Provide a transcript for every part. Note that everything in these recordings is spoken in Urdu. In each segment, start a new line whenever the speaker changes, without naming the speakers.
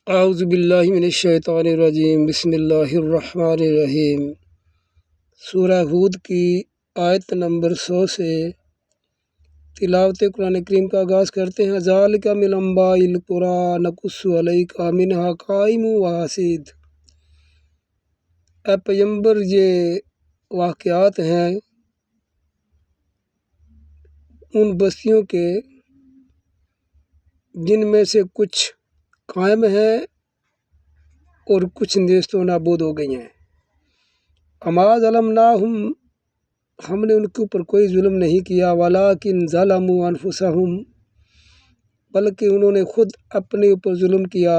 اعوذ باللہ من الشیطان الرجیم، بسم اللہ الرحمن الرحیم۔ سورہ ہود کی آیت نمبر 100 سے تلاوت قرآن کریم کا آغاز کرتے ہیں۔ ذالک من انباء القریٰ نقص علیک منھا قائم و حصید۔ اے پیغمبر، یہ واقعات ہیں ان بستیوں کے جن میں سے کچھ قائم ہیں اور کچھ نیست و نابود ہو گئی ہیں۔ اما ظلمناہم، ہم نے ان کے اوپر کوئی ظلم نہیں کیا، ولکن ظلموا انفسہم، بلکہ انہوں نے خود اپنے اوپر ظلم کیا۔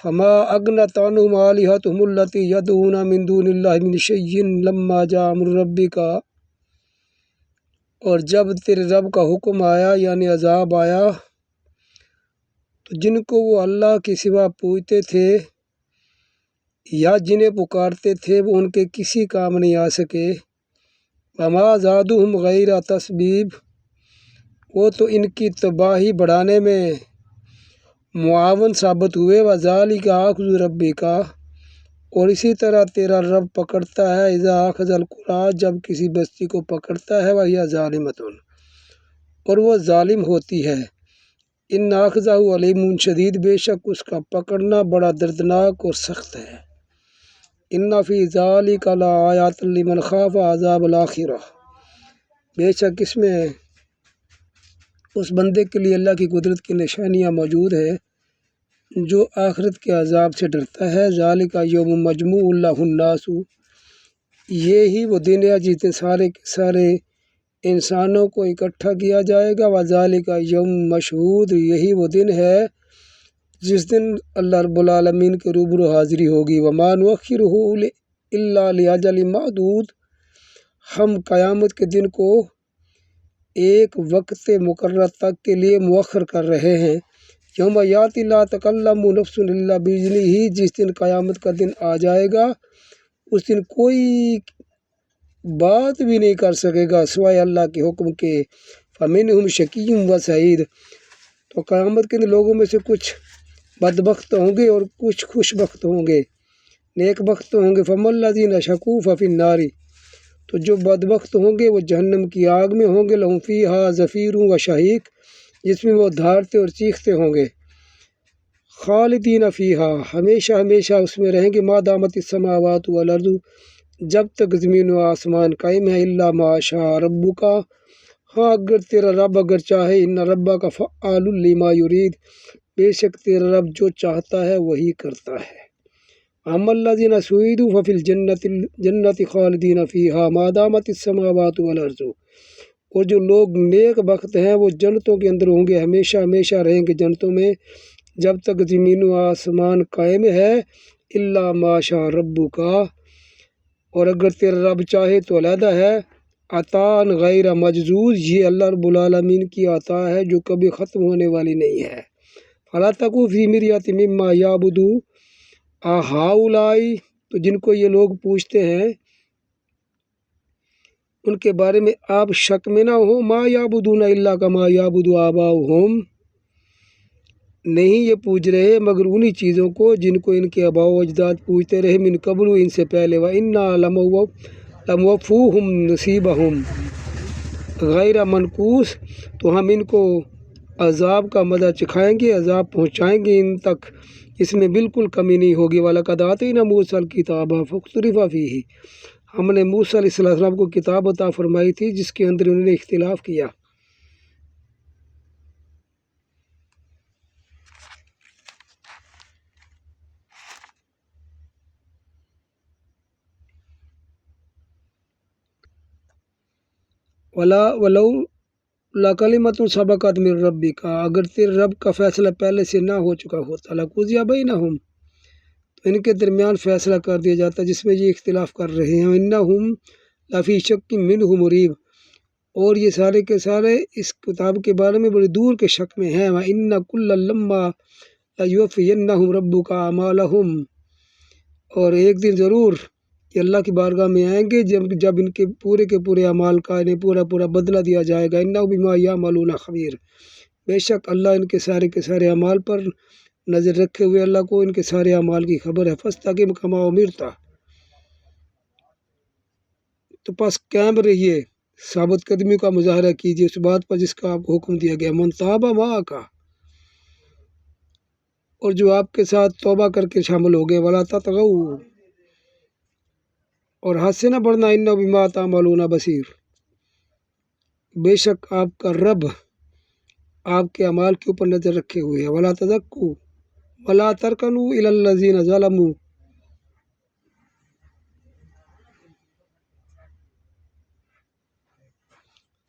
فما اغنت عنہم آلہتہم التی یدعون من دون اللہ من شیء لما جاء امر ربک، اور جب تیرے رب کا حکم آیا یعنی عذاب آیا تو جن کو وہ اللہ کے سوا پوجتے تھے یا جنہیں پکارتے تھے وہ ان کے کسی کام نہیں آ سکے۔ وما زادوہم غیر تسبیب، وہ تو ان کی تباہی بڑھانے میں معاون ثابت ہوئے۔ وذالک اخذ ربک، اور اسی طرح تیرا رب پکڑتا ہے، اذا اخذ القریٰ، جب کسی بستی کو پکڑتا ہے، وہی ظالمۃ، اور وہ ظالم ہوتی ہے۔ ان اخذہ علیم شدید، بے شک اس کا پکڑنا بڑا دردناک اور سخت ہے۔ ان فی ذلک لآیات لمن خاف عذاب الآخرہ، بے شک اس میں اس بندے کے لیے اللہ کی قدرت کی نشانیاں موجود ہے جو آخرت کے عذاب سے ڈرتا ہے۔ ذالک یوم مجموع لہ الناس، یہی وہ دن ہے جس دن سارے کے سارے انسانوں کو اکٹھا کیا جائے گا۔ وذالک یوم مشہود، یہی وہ دن ہے جس دن اللہ رب العالمین کے روبرو حاضری ہوگی۔ وما نؤخرہ الا لاجل معدود، ہم قیامت کے دن کو ایک وقت مقررہ تک کے لیے مؤخر کر رہے ہیں۔ یوم یاتی لا تکلم نفس الا باذنہ، جس دن قیامت کا دن آ جائے گا اس دن کوئی بات بھی نہیں کر سکے گا سوائے اللہ کے حکم کے۔ فمنہم شقی و سعید، تو قیامت کے دن لوگوں میں سے کچھ بدبخت ہوں گے اور کچھ خوش بخت ہوں گے، نیک بخت ہوں گے۔ فما الذین شقوا ففی النار، تو جو بدبخت ہوں گے وہ جہنم کی آگ میں ہوں گے۔ لہم فیہا زفیر و شہیق، جس میں وہ دھاڑتے اور چیختے ہوں گے۔ خالدین فیہا، ہمیشہ ہمیشہ اس میں رہیں گے۔ ما دامت السماوات والارض، جب تک زمین و آسمان قائم ہے۔ الا ما شاء ربک، ہاں اگر تیرا رب اگر چاہے۔ ان ربک فعال لما یرید، بے شک تیرا رب جو چاہتا ہے وہی کرتا ہے۔ اما الذین سعدوا ففی الجنۃ خالدین فیہا ما دامت السماوات والارض، اور جو لوگ نیک بخت ہیں وہ جنتوں کے اندر ہوں گے، ہمیشہ ہمیشہ رہیں گے جنتوں میں جب تک زمین و آسمان قائم ہے۔ الا ما شاء ربک، اور اگر تیرا رب چاہے تو علیحدہ ہے۔ عطاء غیر مجذوذ، یہ اللہ رب العالمین کی عطا ہے جو کبھی ختم ہونے والی نہیں ہے۔ فلا تکو فی مریۃ مما یعبد ہؤلاء، تو جن کو یہ لوگ پوچھتے ہیں ان کے بارے میں آپ شک میں نہ ہو۔ ما یعبدون الا کما یعبد آباؤہم، نہیں یہ پوج رہے مگر انہی چیزوں کو جن کو ان کے آباء و اجداد پوجتے رہے، من قبل، ان سے پہلے۔ وَإِنَّا لَمُوَفُّوهُمْ نَصِیبَهُمْ غیر منقوص، تو ہم ان کو عذاب کا مزہ چکھائیں گے، عذاب پہنچائیں گے ان تک، اس میں بالکل کمی نہیں ہوگی۔ وَلَقَدْ آتَيْنَا مُوسَى الْكِتَابَ فَاخْتُلِفَ فِيهِ، ہم نے موسیٰ علیہ السلام کو کتاب عطا فرمائی تھی جس کے اندر انہوں نے اختلاف کیا۔ وَلَوْ لَكَلِمَةٌ سَبَقَتْ مِن رَبِّكَ، اگر تیرے رب کا فیصلہ پہلے سے نہ ہو چکا ہوتا، لَقُضِیَ بَيْنَهُمْ، تو ان کے درمیان فیصلہ کر دیا جاتا جس میں یہ اختلاف کر رہے ہیں۔ وَإِنَّهُمْ لَفِي شَكٍّ مِّنْهُ مُرِیبٍ، اور یہ سارے کے سارے اس کتاب کے بارے میں بڑی دور کے شک میں ہیں۔ وَإِنَّ كُلًّا لَمَّا لَيُوَفِّيَنَّهُمْ رَبُّكَ أَعْمَالَهُمْ، اور ایک دن ضرور کہ اللہ کی بارگاہ میں آئیں گے جب ان کے پورے اعمال کا انہیں پورا بدلہ دیا جائے گا۔ إِنَّهُ بِمَا يَعْمَلُونَ خَبِيرٌ، بے شک اللہ ان کے سارے اعمال پر نظر رکھے ہوئے اللہ کو ان کے سارے اعمال کی خبر ہے۔ فاستقم کما امرتا، تو پس قائم رہیے، ثابت قدمی کا مظاہرہ کیجیے اس بات پر جس کا آپ کو حکم دیا گیا۔ من تاب معک، اور جو آپ کے ساتھ توبہ کر کے شامل ہو گئے۔ ولا تطغوا، اور حد سے نہ بڑھنا۔ انہ بما تعملون بصیر، بے شک آپ کا رب آپ کے اعمال کے اوپر نظر رکھے ہوئے ہے۔ ولا تزکوا ولا ترکنوا الی الذین ظلموا،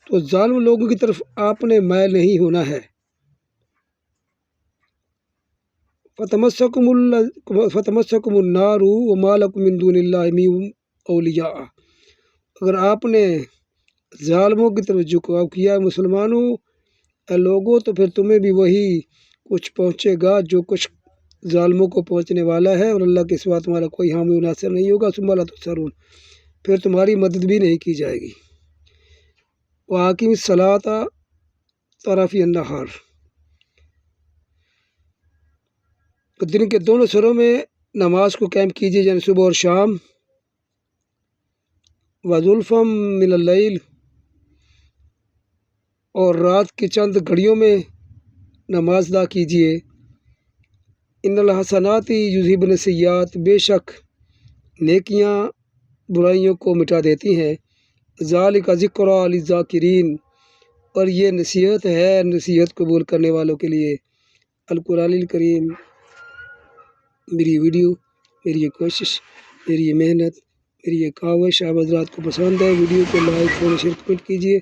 تو ظالم لوگوں کی طرف آپ نے مائل نہیں ہونا ہے۔ فتمسکم النار وما لکم من دون اللہ من اولیاء، اگر آپ نے ظالموں کی طرف جھکاؤ کیا مسلمانوں اے لوگوں، تو پھر تمہیں بھی وہی کچھ پہنچے گا جو کچھ ظالموں کو پہنچنے والا ہے، اور اللہ کے سوا تمہارا کوئی حامی و ناصر نہیں ہوگا۔ ثم لا تنصرون، پھر تمہاری مدد بھی نہیں کی جائے گی۔ وَأَقِمِ الصَّلَاةَ طَرَفَيِ النَّهَارِ، دن کے دونوں سروں میں نماز کو قائم کیجیے، یعنی صبح اور شام۔ وَزُلْفًا مِّنَ اللَّيْلِ، اور رات کی چند گھڑیوں میں نماز ادا کیجیے۔ ان الحسنات یذہبن السیئات، بے شک نیکیاں برائیوں کو مٹا دیتی ہیں۔ ذالک ذکریٰ للذاکرین، اور یہ نصیحت ہے نصیحت قبول کرنے والوں کے لیے۔ القرآن الکریم، میری یہ ویڈیو، میری یہ کوشش، میری یہ محنت، میری یہ کاوش آپ حضرات کو پسند ہے، ویڈیو کو لائک فالو شیئر کمنٹ کیجیے۔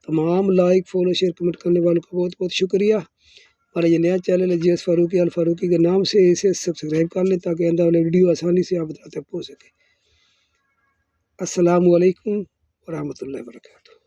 تمام لائک فالو شیئر کمنٹ کرنے والوں کا بہت بہت شکریہ۔ ہمارا یہ نیا چینل ہے GS فاروقی الفاروقی کے نام سے، اسے سبسکرائب کر لیں تاکہ آئندہ والے ویڈیو آسانی سے آپ تک پہنچ سکے۔ السلام علیکم ورحمۃ اللہ وبرکاتہ۔